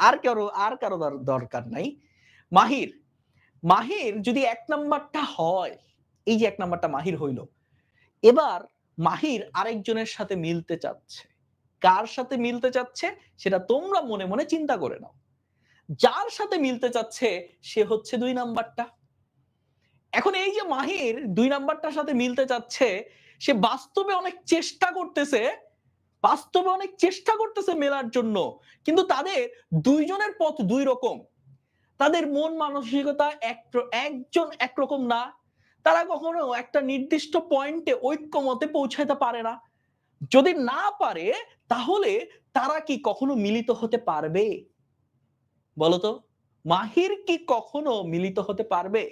আর কারো দরকার নাই। মাহির, মাহির যদি ১ নাম্বারটা হয়, এই যে ১ নাম্বারটা মাহির হইল। এবার মাহির আরেকজনের সাথে মিলতে চাচ্ছে। কার সাথে মিলতে চাচ্ছে সেটা তোমরা মনে, মনে চিন্তা করে নাও। যার সাথে মিলতে চাচ্ছে সে হচ্ছে ২ নাম্বারটা। এখন এই যে মাহির ২ নাম্বারটার সাথে মিলতে চাচ্ছে, সে বাস্তবে অনেক চেষ্টা করতেছে মেলার জন্য। কিন্তু তাদের ২ জনের পথ ২ রকম। তাদের মন মানসিকতা একজন একরকম না। তারা কখনো একটা নির্দিষ্ট পয়েন্টে ঐক্যমতে পৌঁছাতে পারে না। যদি না পারে তাহলে তারা কি কখনো মিলিত হতে পারবে? বলতো? মাহির কি কখনো মিলিত হতে পারবে?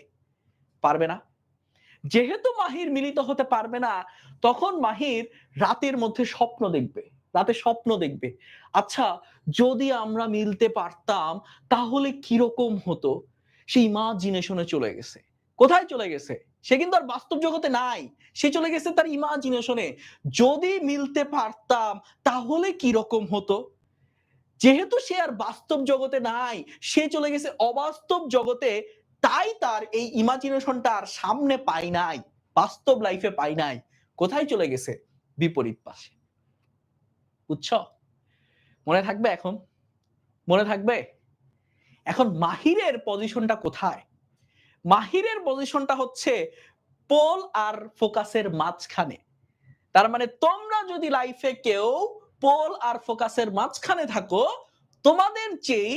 পারবে না। যেহেতু মাহির মিলিত হতে পারবে না, তখন মাহির রাতের মধ্যে স্বপ্ন দেখবে। রাতে স্বপ্ন দেখবে। আচ্ছা, যদি আমরা মিলতে পারতাম তাহলে কিরকম হতো? সে ইমাজিনেশন এ চলে গেছে। কোথায় চলে গেছে? সে কিন্তু আর বাস্তব জগতে নাই। সে চলে গেছে তার ইমাজিনেশনে। যদি মিলতে পারতাম তাহলে কিরকম হতো? যেহেতু সে আর বাস্তব জগতে নাই, সে চলে গেছে অবাস্তব জগতে, তাই তার এই ইমাজিনেশনটা আর সামনে পায় নাই, বাস্তব লাইফে পায় নাই। কোথায় চলে গেছে? বিপরীত পাশে। বুঝছো? মনে থাকবে এখন? মনে থাকবে? এখন মাহিরের পজিশনটা কোথায়? মাহিরের পজিশনটা হচ্ছে পোল আর ফোকাসের মাঝখানে। তার মানে তোমরা যদি লাইফে কেউ পোল আর ফোকাসের মাঝখানে থাকো, তোমাদের যেই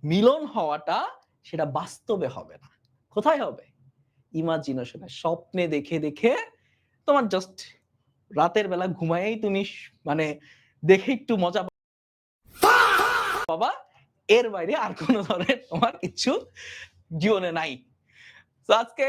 মিলন হওয়াটা সেটা বাস্তবে হবে না। কোথায় হবে? ইমাজিনেশনে, স্বপ্নে দেখে, দেখে তোমার জাস্ট রাতের বেলা ঘুমায়েই তুমি মানে দেখে একটু মজা পাবা। এর বাইরে আর কোন ধরনের তোমার কিচ্ছু জীবনে নাই। তো আজকে